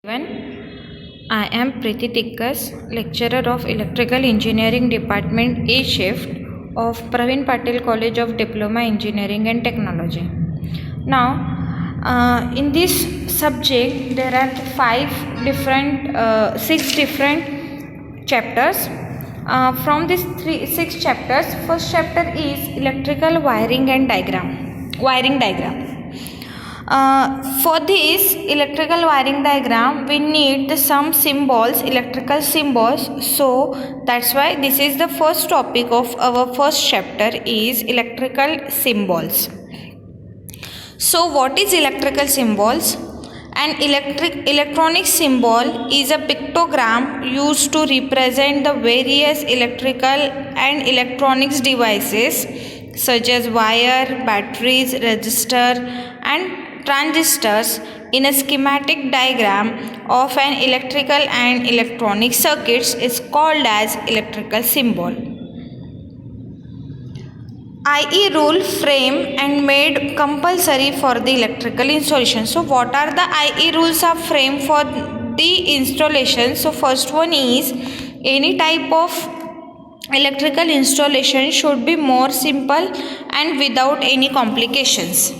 Everyone, I am Preeti Tikkas, lecturer of Electrical Engineering Department A Shift of Praveen Patil College of Diploma Engineering and Technology. Now, in this subject, there are six different chapters. From these six chapters, first chapter is electrical wiring and wiring diagram. For this electrical wiring diagram, we need some symbols, electrical symbols. So that's why this is the first topic of our first chapter is electrical symbols. So what is electrical symbols? An electronic symbol is a pictogram used to represent the various electrical and electronics devices such as wire, batteries, resistor and transistors in a schematic diagram of an electrical and electronic circuits is called as electrical symbol. IE rule frame and made compulsory for the electrical installation. So what are the IE rules of frame for the installation? So first one is any type of electrical installation should be more simple and without any complications.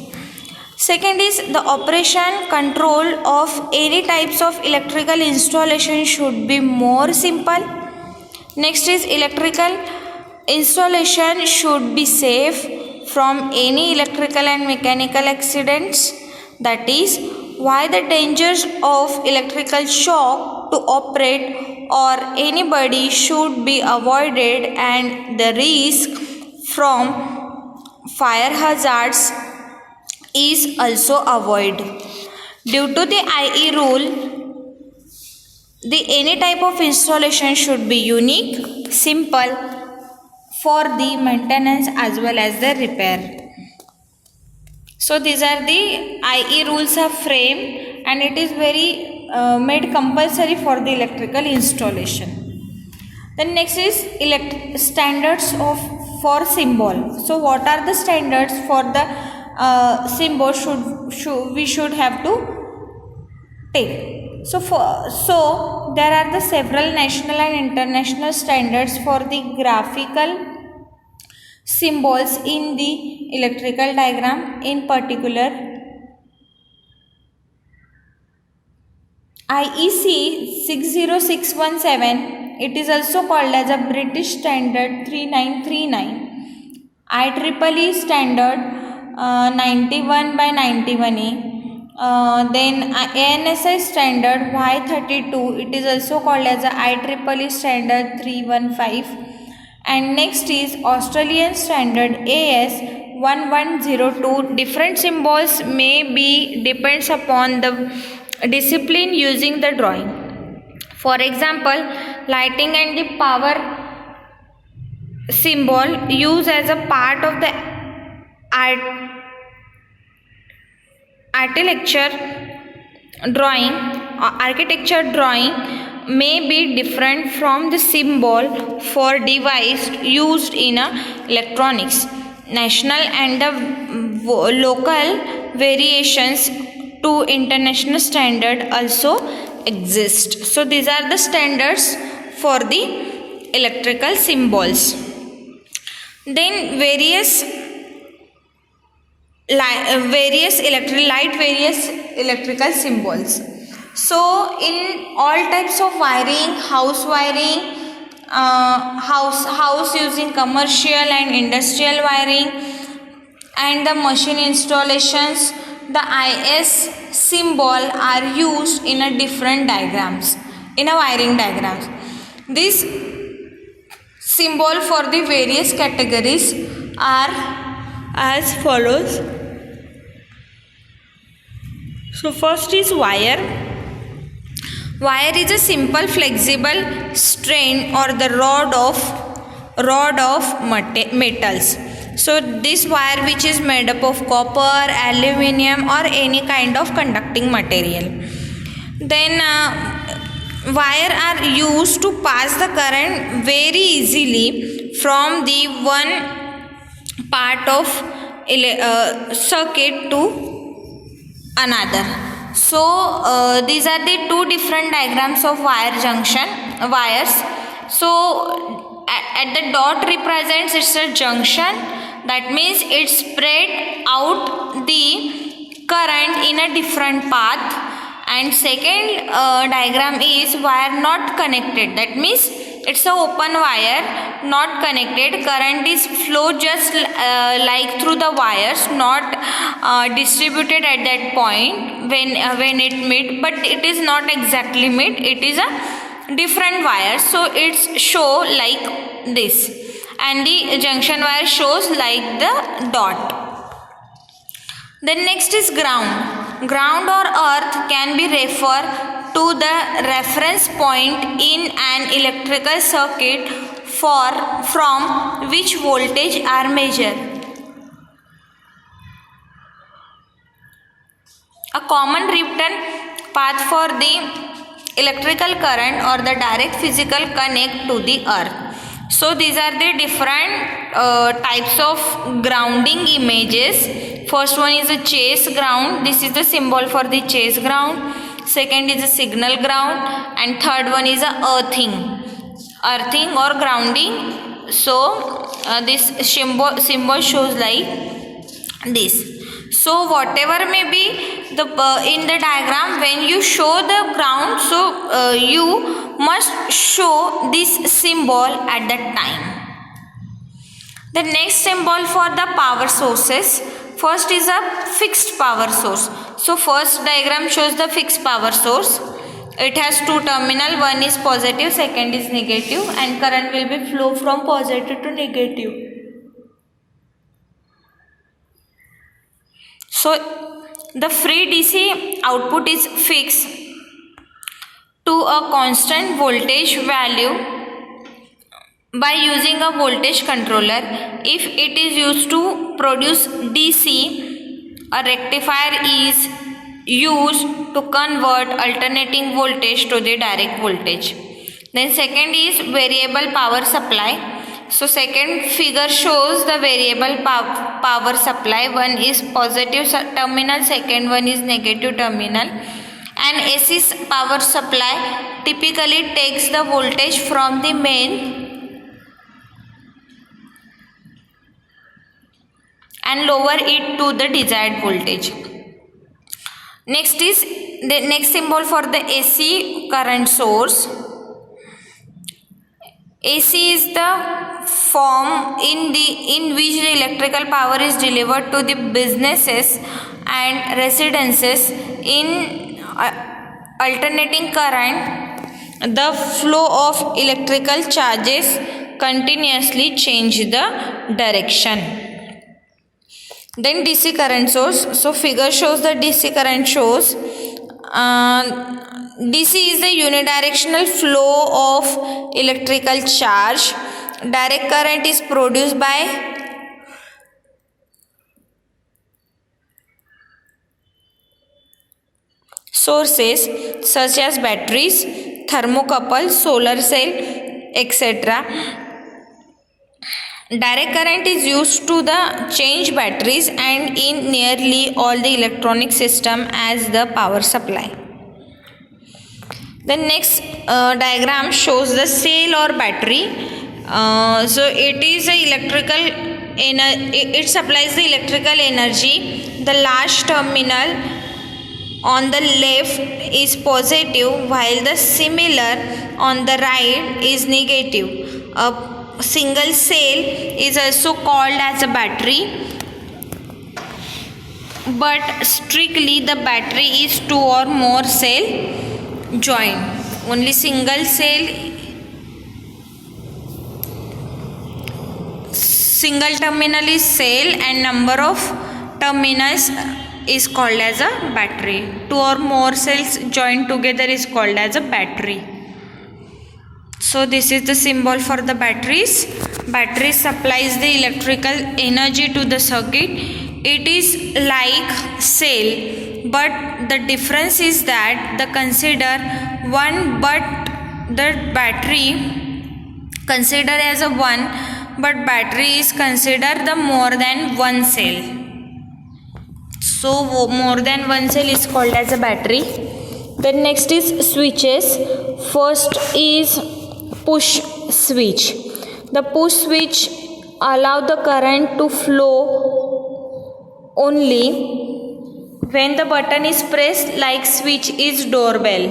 Second is the operation control of any types of electrical installation should be more simple. Next is electrical installation should be safe from any electrical and mechanical accidents. That is why the dangers of electrical shock to operate or anybody should be avoided and the risk from fire hazards is also avoided. Due to the IE rule, any type of installation should be unique, simple for the maintenance as well as the repair. So these are the IE rules of frame and it is very made compulsory for the electrical installation. Then next is standards for symbol. So what are the standards for the symbol we should have to take? So there are the several national and international standards for the graphical symbols in the electrical diagram. In particular, IEC 60617, it is also called as a British Standard 3939, IEEE Standard 91/91A, then ANSI Standard Y32, it is also called as a IEEE Standard 315, and next is Australian Standard AS 1102. Different symbols may be depends upon the discipline using the drawing. For example, lighting and the power symbol used as a part of the architecture drawing may be different from the symbol for device used in electronics. National and the local variations to international standard also exist. So these are the standards for the electrical symbols. Then various electrical symbols. So in all types of wiring, house wiring, house using commercial and industrial wiring, and the machine installations, the IS symbol are used in a different diagrams, in a wiring diagrams. This symbol for the various categories are as follows. So first is wire. Wire is a simple flexible strain or the rod of metals. So this wire which is made up of copper, aluminium or any kind of conducting material. Then wire are used to pass the current very easily from the one part of circuit to another. So these are the two different diagrams of wires. So at the dot represents it's a junction, that means it spread out the current in a different path. And second diagram is wire not connected, that means it's a open wire, not connected, current is flow just like through the wires, not distributed at that point when it meet, but it is not exactly meet, it is a different wire, so it's show like this, and the junction wire shows like the dot. Then next is ground. Ground or earth can be referred to the reference point in an electrical circuit from which voltage are measured. A common written path for the electrical current or the direct physical connect to the earth. So these are the different types of grounding images. First one is a chase ground. This is the symbol for the chase ground. Second is a signal ground, and third one is a earthing or grounding. So this symbol shows like this. So whatever may be the in the diagram, when you show the ground, so you must show this symbol at that time. The next symbol for the power sources. First is a fixed power source. So first diagram shows the fixed power source. It has two terminal, one is positive, second is negative, and current will be flow from positive to negative. So the free DC output is fixed to a constant voltage value by using a voltage controller. If it is used to produce DC, a rectifier is used to convert alternating voltage to the direct voltage. Then second is variable power supply. So second figure shows the variable power supply. One is positive terminal, second one is negative terminal. An AC power supply typically takes the voltage from the main and lower it to the desired voltage. Next is the next symbol for the AC current source. AC is the form in which the electrical power is delivered to the businesses and residences. In alternating current, the flow of electrical charges continuously change the direction. Then DC current source. So figure shows the DC current shows. DC is the unidirectional flow of electrical charge. Direct current is produced by sources such as batteries, thermocouple, solar cell, etc. Direct current is used to change batteries and in nearly all the electronic system as the power supply. The next diagram shows the cell or battery. So it is it supplies the electrical energy. The large terminal on the left is positive while the similar on the right is negative. A single cell is also called as a battery, but strictly the battery is two or more cell joined. Only single terminal is cell and number of terminals is called as a battery. Two or more cells joined together is called as a battery. So this is the symbol for the batteries. Battery supplies the electrical energy to the circuit. It is like cell, but the difference is that the battery consider as a one, but battery is considered the more than one cell. So more than one cell is called as a battery. Then next is switches. First is push switch. The push switch allow the current to flow only when the button is pressed, like switch is doorbell.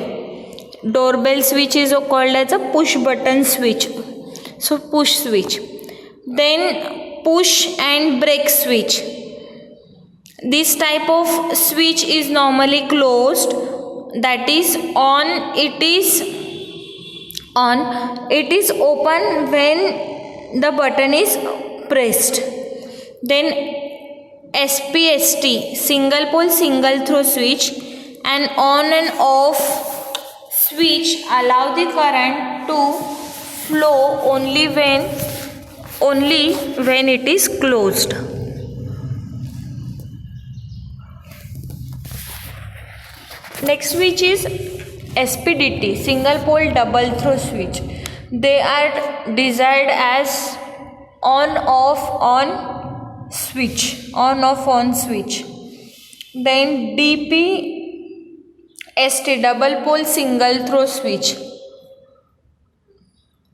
Doorbell switch is called as a push button switch. So push switch. Then push and brake switch. This type of switch is normally closed, that is on. It is open when the button is pressed. Then SPST, single pole single throw switch. An on and off switch allow the current to flow only when it is closed. Next switch is SPDT, single pole double throw switch. They are designed as on off on switch. Then DPST, double pole single throw switch.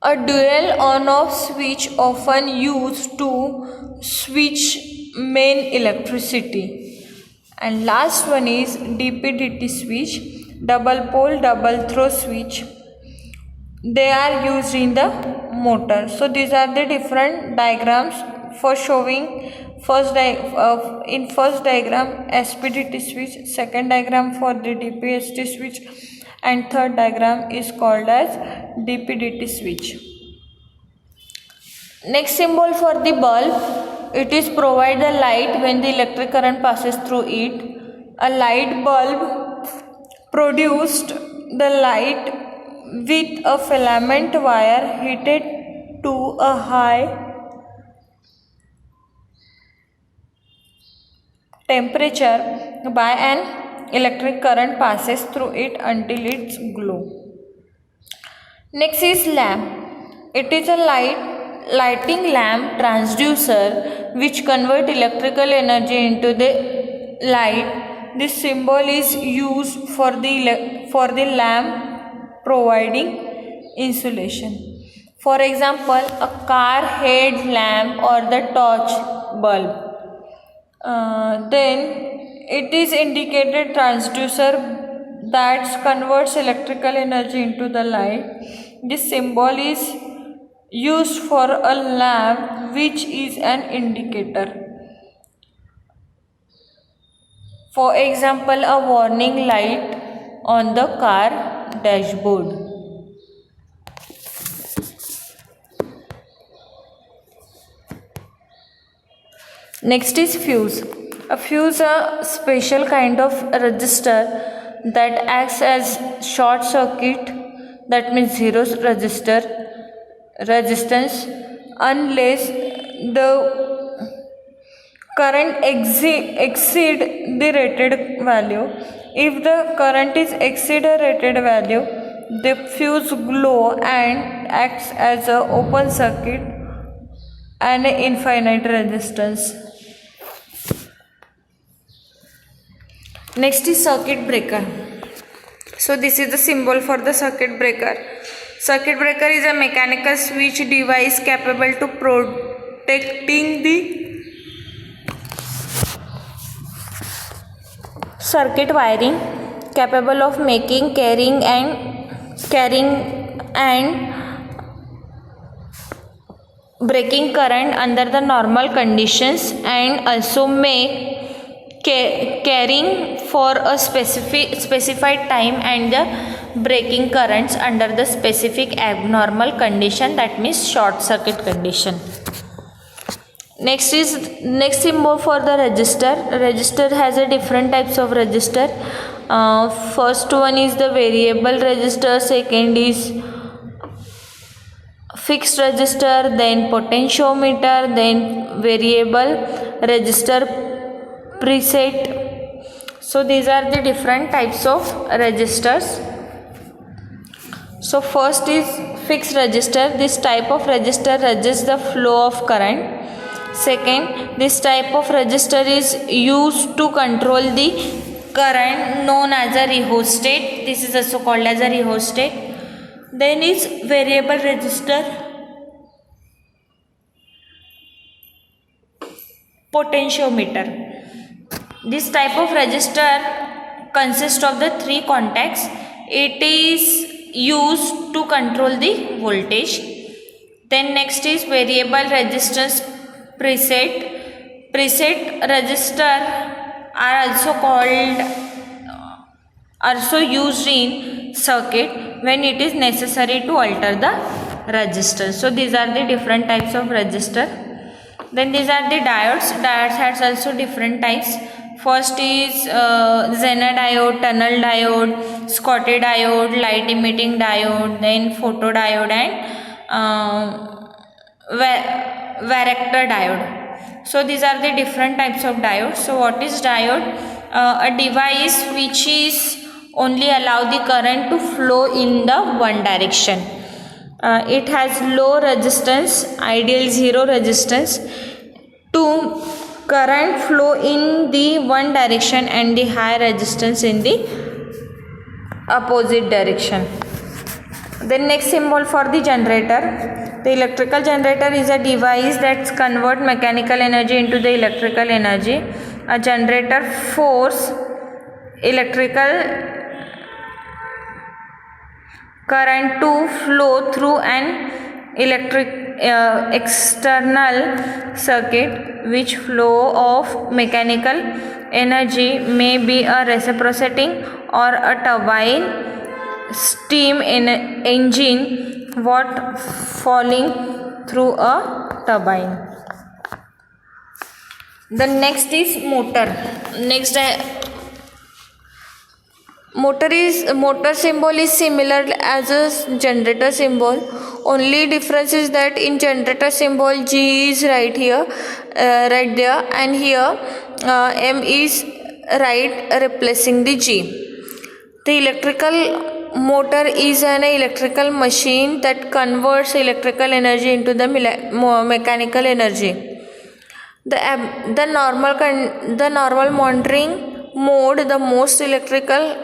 A dual on off switch often used to switch main electricity. And last one is DPDT switch, double pole double throw switch. They are used in the motor. So these are the different diagrams for showing. In first diagram SPDT switch, second diagram for the DPST switch, and third diagram is called as DPDT switch. Next symbol for the bulb. It is provide the light when the electric current passes through it. A light bulb produced the light with a filament wire heated to a high temperature by an electric current passes through it until it's glow. Next is lamp. It is a lighting lamp transducer which convert electrical energy into the light. This symbol is used for the lamp providing insulation. For example, a car head lamp or the torch bulb. Then it is indicated transducer that converts electrical energy into the light. This symbol is used for a lamp which is an indicator. For example, a warning light on the car dashboard. Next is fuse. A fuse is a special kind of resistor that acts as short circuit, that means zero resistance, unless the current exceed the rated value. If the current is exceed a rated value, the fuse glow and acts as an open circuit and infinite resistance. Next is circuit breaker. So this is the symbol for the circuit breaker. Circuit breaker is a mechanical switch device capable to protecting the circuit wiring, capable of carrying and breaking current under the normal conditions, and also carrying for a specified time and the breaking currents under the specific abnormal condition, that means short circuit condition. Next symbol for the resistor. Resistor has a different types of resistor. First one is the variable resistor, second is fixed resistor, then potentiometer, then variable resistor preset. So these are the different types of resistors. So first is fixed resistor. This type of resistor resists the flow of current. Second, this type of resistor is used to control the current, known as a rheostat. This is also called as a rheostat. Then is variable resistor, potentiometer. This type of resistor consists of the three contacts. It is used to control the voltage. Then next is variable resistance preset. Preset resistor are also used in circuit when it is necessary to alter the resistance. So these are the different types of resistor. Then these are the diodes. Diodes has also different types. First is Zener diode, tunnel diode, Schottky diode, light emitting diode, then photodiode and varactor diode. So these are the different types of diodes. So what is diode? A device which is only allow the current to flow in the one direction. It has low resistance, ideal zero resistance, to current flow in the one direction and the high resistance in the opposite direction. The next symbol for the generator. The electrical generator is a device that converts mechanical energy into the electrical energy. A generator force electrical current to flow through an external circuit, which flow of mechanical energy may be a reciprocating or a turbine steam engine what falling through a turbine. The next is motor. Motor symbol is similar as a generator symbol. Only difference is that in generator symbol G is right here, right there, and here M is right replacing the G. The electrical motor is an electrical machine that converts electrical energy into the mechanical energy. The normal monitoring mode, the most electrical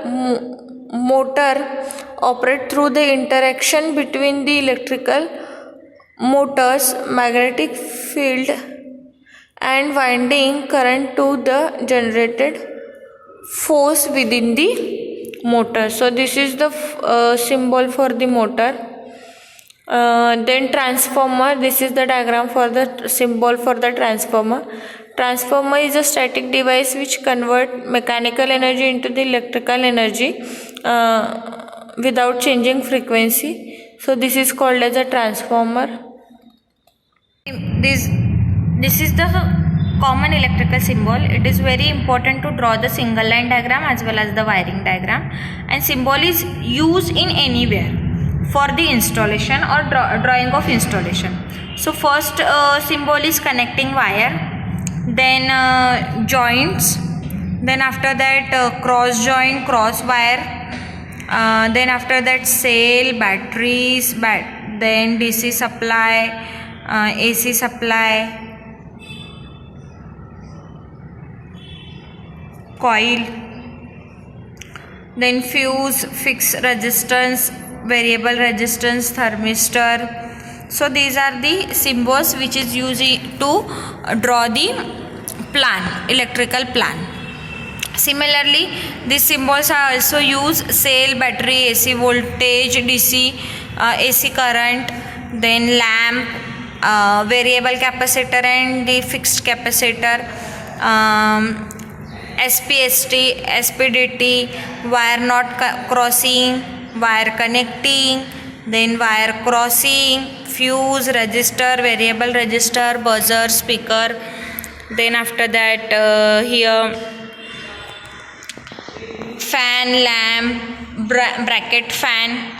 motor operate through the interaction between the electrical motor's magnetic field and winding current to the generated force within the motor. So this is the symbol for the motor. Then transformer. This is the diagram for the symbol for the transformer. Transformer is a static device which converts mechanical energy into the electrical energy without changing frequency. So this is called as a transformer. This is the common electrical symbol. It is very important to draw the single line diagram as well as the wiring diagram, and symbol is used in anywhere for the installation or drawing of installation. So first symbol is connecting wire, then joints, then after that cross joint, cross wire, then after that cell, batteries, then DC supply, AC supply, coil, then fuse, fixed resistance, variable resistance, thermistor. So these are the symbols which is used to draw the electrical plan. Similarly, these symbols are also used: cell, battery, AC voltage, DC, AC current, then lamp, variable capacitor and the fixed capacitor, SPST, SPDT, wire not crossing, wire connecting, then wire crossing, fuse, resistor, variable resistor, buzzer, speaker. Then after that here fan, lamp, bracket fan,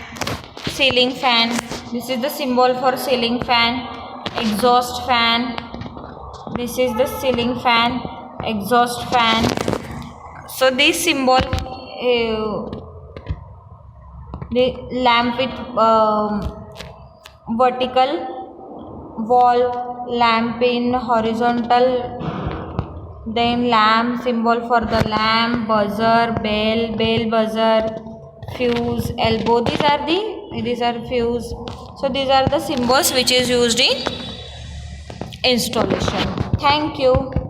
ceiling fan. This is the symbol for ceiling fan. Exhaust fan. This is the ceiling fan, exhaust fan. So this symbol, the lamp with wall, lamp in horizontal, then lamp symbol for the lamp, buzzer, bell buzzer, fuse, elbow. These are fuse. So these are the symbols which is used in installation. Thank you.